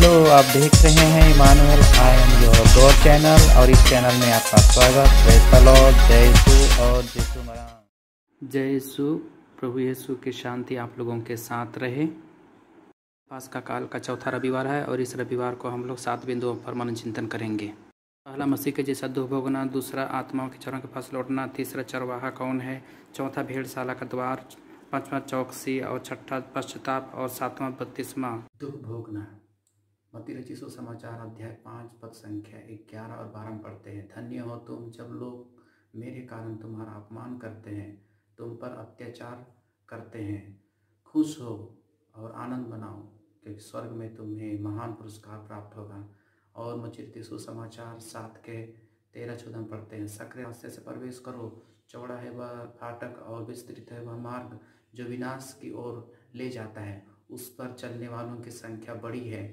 Hello, आप देख रहे हैं Emmanuel I am your god channel और इस चैनल में आपका स्वागत। Praise the lord. जय यीशु और यीशु मसीह। जय यीशु। प्रभु यीशु की शांति आप लोगों के साथ रहे। पास्का काल का चौथा रविवार है और इस रविवार को हम लोग 7 बिंदुओं पर मन चिंतन करेंगे। पहला, मसीह के जैसा दुख भोगना। दूसरा, आत्माओं के चरों के पास लौटना। तीसरा, चरवाहा कौन है। चौथा, भेड़शाला का द्वार। पांचवा, चौकसी। और छठा, पश्चाताप। और सातवां, बपतिस्मा। दुख भोगना। मत्ती रचित सुसमाचार अध्याय 5 पद संख्या 11 और 12 पढ़ते हैं। धन्य हो तुम जब लोग मेरे कारण तुम्हारा अपमान करते हैं, तुम पर अत्याचार करते हैं। खुश हो और आनंद मनाओ, क्योंकि स्वर्ग में तुम्हें महान पुरस्कार प्राप्त होगा। और मत्ती रचित सुसमाचार 7 के 13-14 पढ़ते हैं। सकरे रास्ते से प्रवेश करो, चौड़ा है वह फाटक और विस्तृत है वह मार्ग जो विनाश की ओर ले जाता है, उस पर चलने वालों की संख्या बड़ी है।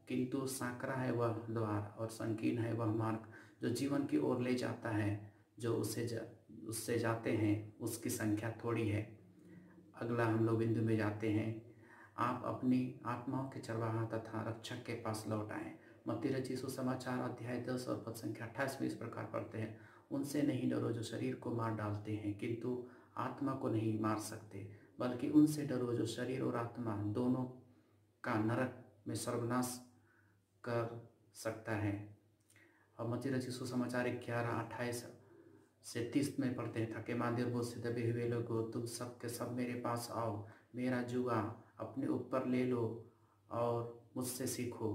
किंतु सांकरा है वह द्वार और संकीर्ण है वह मार्ग जो जीवन की ओर ले जाता है, जो उससे जाते हैं उसकी संख्या थोड़ी है। अगला हम लोग बिंदु में जाते हैं। आप अपनी आत्माओं के चरवाहा तथा रक्षक के पास लौट आएं। मत्ती रचित सुसमाचार अध्याय 10 और पद संख्या 28 में इस प्रकार पढ़ते हैं। उनसे नहीं डरो जो शरीर को मार डालते हैं, किंतु आत्मा को नहीं मार सकते, बल्कि उनसे डरो जो शरीर और आत्मा दोनों का नरक में सर्वनाश कर सकता है। और मत्ती रचित सुसमाचार 11:28 से 30 में पढ़ते हैं। थके मांदे और बोझ से दबे हुए लोगों, तुम सब के सब मेरे पास आओ, मेरा जुआ अपने ऊपर ले लो और मुझसे सीखो।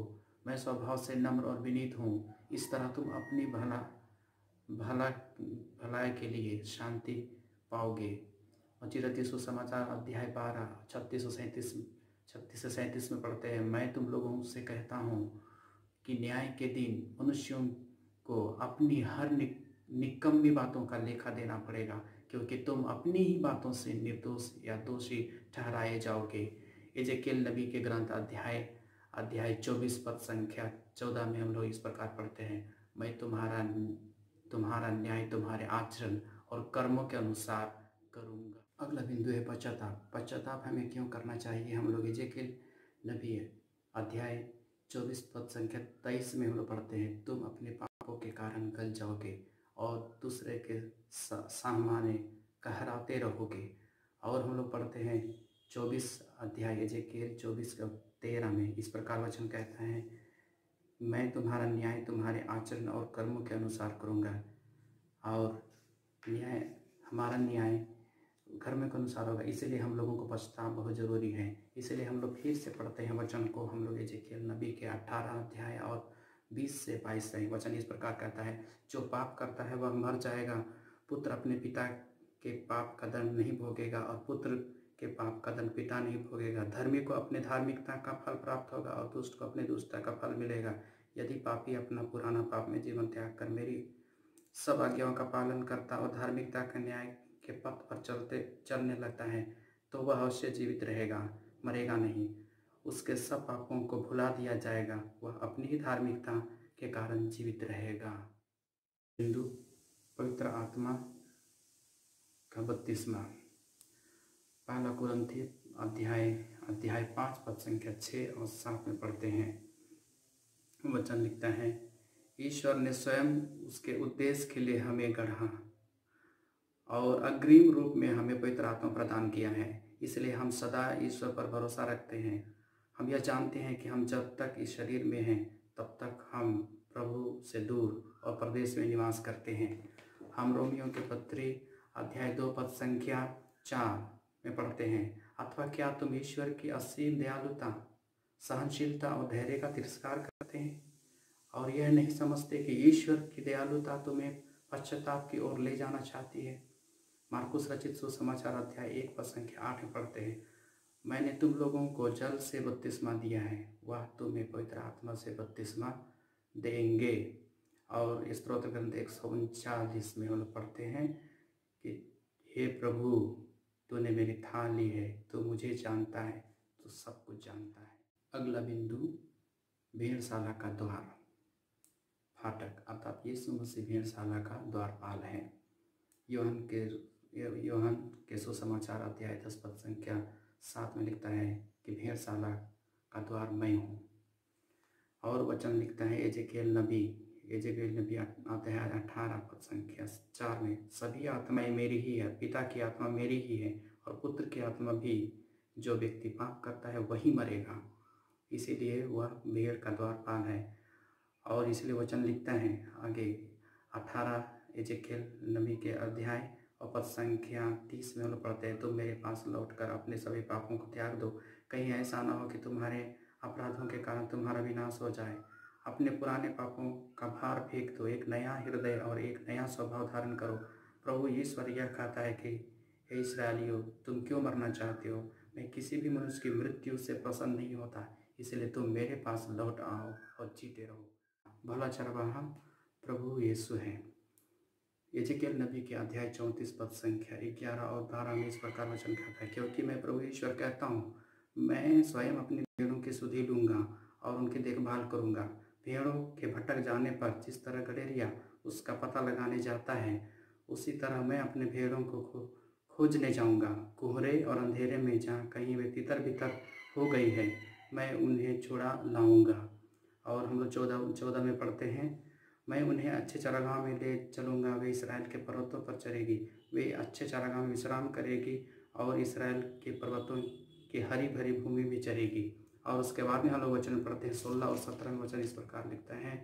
मैं स्वभाव से नम्र और विनीत हूँ, इस तरह तुम अपनी भलाई के लिए शांति पाओगे। मत्ती रचित सुसमाचार अध्याय 12 36 से 37 में पढ़ते हैं। मैं तुम लोगों से कहता हूँ कि न्याय के दिन मनुष्यों को अपनी हर निकम्मी बातों का लेखा देना पड़ेगा, क्योंकि तुम अपनी ही बातों से निर्दोष या दोषी ठहराए जाओगे। एजेकियल नबी के ग्रंथ अध्याय 24 पद संख्या 14 में हम लोग इस प्रकार पढ़ते हैं। मैं तुम्हारा न्याय तुम्हारे आचरण और कर्मों के अनुसार करूँगा। अगला बिंदु है पश्चाताप। पश्चाताप हमें क्यों करना चाहिए। हम लोग एजेकियल नबी अध्याय 24 पद संख्या 23 में हम लोग पढ़ते हैं। तुम अपने पापों के कारण गल जाओगे और दूसरे के सामने कहराते रहोगे। और हम लोग पढ़ते हैं 24 अध्याय एजेकियल 24:13 में इस प्रकार वचन कहता है, मैं तुम्हारा न्याय तुम्हारे आचरण और कर्मों के अनुसार करूँगा। और हमारा न्याय कर्म के अनुसार होगा, इसीलिए हम लोगों को पश्चाताप बहुत ज़रूरी है। इसलिए हम लोग फिर से पढ़ते हैं वचन को। हम लोग एजेकियल नबी के 18 अध्याय और 20 से 22 से वचन इस प्रकार कहता है, जो पाप करता है वह मर जाएगा। पुत्र अपने पिता के पाप का दंड नहीं भोगेगा और पुत्र के पाप का दंड पिता नहीं भोगेगा। धर्मी को अपने धार्मिकता का फल प्राप्त होगा और दुष्ट को अपने दुष्टता का फल मिलेगा। यदि पापी अपना पुराना पाप में जीवन त्याग कर मेरी सब आज्ञाओं का पालन करता और धार्मिकता के न्याय के पथ पर चलने लगता है, तो वह अवश्य जीवित रहेगा, मरेगा नहीं। उसके सब पापों को भुला दिया जाएगा, वह अपनी ही धार्मिकता के कारण जीवित रहेगा। बिंदु पवित्र आत्मा का बपतिस्मा। पहला कुरिन्थी अध्याय 5 पद संख्या 6 और 7 में पढ़ते हैं। वचन लिखता है, ईश्वर ने स्वयं उसके उद्देश्य के लिए हमें गढ़ा और अग्रिम रूप में हमें पवित्र आत्मा प्रदान किया है। इसलिए हम सदा ईश्वर पर भरोसा रखते हैं। हम यह जानते हैं कि हम जब तक इस शरीर में हैं तब तक हम प्रभु से दूर और परदेश में निवास करते हैं। हम रोमियों के पत्री अध्याय 2 पद संख्या 4 में पढ़ते हैं, अथवा क्या तुम ईश्वर की असीम दयालुता, सहनशीलता और धैर्य का तिरस्कार करते हैं और यह नहीं समझते कि ईश्वर की दयालुता तुम्हें पश्चाताप की ओर ले जाना चाहती है। मार्कुस रचित सुसमाचार अध्याय 1 पद संख्या 8 में पढ़ते हैं, मैंने तुम लोगों को जल से बपतिस्मा दिया है, वह तुम्हें पवित्र आत्मा से बपतिस्मा देंगे। और स्तोत्र ग्रंथ 139 में हम लोग पढ़ते हैं कि हे प्रभु, तूने मेरी थाह ली है, तू मुझे जानता है, तू सब कुछ जानता है। अगला बिंदु भेड़शाला का द्वार, फाटक, अर्थात यीशु मसीह भेड़शाला का द्वारपाल है। यूहन्ना के सुसमाचार अध्याय 10 पद संख्या 7 में लिखता है कि भेड़शाला का द्वार मैं हूँ। और वचन लिखता है एजेकिएल नबी आता है 18 पद संख्या 4 में, सभी आत्माएं मेरी ही है, पिता की आत्मा मेरी ही है और पुत्र की आत्मा भी। जो व्यक्ति पाप करता है वही मरेगा, इसीलिए वह भेड़ का द्वारपाल है। और इसलिए वचन लिखता है आगे 18 एजेकिएल नबी के अध्याय और पद संख्या 30 में हम लोग पढ़ते हैं, तुम मेरे पास लौटकर अपने सभी पापों को त्याग दो, कहीं ऐसा ना हो कि तुम्हारे अपराधों के कारण तुम्हारा विनाश हो जाए। अपने पुराने पापों का भार फेंक दो, एक नया हृदय और एक नया स्वभाव धारण करो। प्रभु ईश्वर यह कहता है कि हे इस्राएलियों, तुम क्यों मरना चाहते हो? मैं किसी भी मनुष्य की मृत्यु से प्रसन्न नहीं होता, इसलिए तुम मेरे पास लौट आओ और जीते रहो। भला चरवाहा प्रभु यीशु है। एजेकिएल नबी के अध्याय 34 पद संख्या 11 और 12 में इस प्रकार वचन कहता है, क्योंकि मैं प्रभु ईश्वर कहता हूँ, मैं स्वयं अपनी भेड़ों की सुधि लूँगा और उनकी देखभाल करूँगा। भेड़ों के भटक जाने पर जिस तरह गडेरिया उसका पता लगाने जाता है, उसी तरह मैं अपने भेड़ों को खोजने जाऊँगा। कोहरे और अंधेरे में जहाँ कहीं वे तितर बितर हो गई है, मैं उन्हें छुड़ा लाऊँगा। और हम लोग 14 में पढ़ते हैं, मैं उन्हें अच्छे चारागाह में ले चलूँगा, वे इसराइल के पर्वतों पर चरेगी, वे अच्छे चारागाह में विश्राम करेगी और इसराइल के पर्वतों की हरी भरी भूमि भी चरेगी। और उसके बाद में हम लोग वचन पढ़ते हैं 16 और 17 में वचन इस प्रकार लिखता है,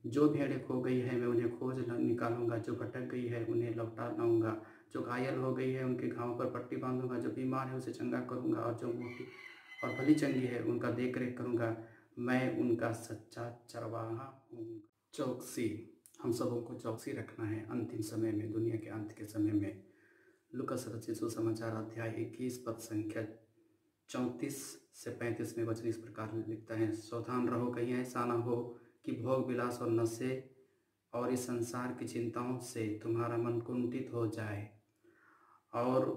जो भेड़ें खो गई है मैं उन्हें खोज निकालूंगा, जो भटक गई है उन्हें लौटा लाऊंगा, जो घायल हो गई है उनके घावों पर पट्टी बांधूंगा, जो बीमार है उसे चंगा करूंगा और जो मोटी और भली चंगी है उनका देख रेख करूँगा। मैं उनका सच्चा चरवाहा हूँ। चौकसी, हम सबों को चौकसी रखना है अंतिम समय में, दुनिया के अंत के समय में। लूकास रचित सुसमाचार अध्याय 21 पद संख्या 34 से 35 में वचन इस प्रकार लिखता है, सावधान रहो, कहीं ऐसा ना हो कि भोग विलास और नशे और इस संसार की चिंताओं से तुम्हारा मन कुंठित हो जाए और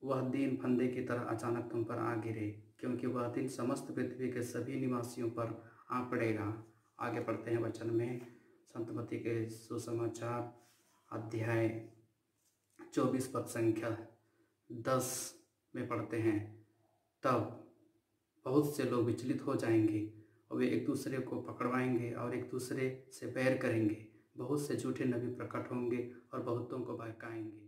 वह दिन फंदे की तरह अचानक तुम पर आ गिरे, क्योंकि वह दिन समस्त पृथ्वी के सभी निवासियों पर आ पड़ेगा। आगे पढ़ते हैं वचन में, संत मत्ती के सुसमाचार अध्याय 24 पद संख्या 10 में पढ़ते हैं, तब बहुत से लोग विचलित हो जाएंगे और वे एक दूसरे को पकड़वाएंगे और एक दूसरे से बैर करेंगे। बहुत से झूठे नबी प्रकट होंगे और बहुतों को बहकाएंगे।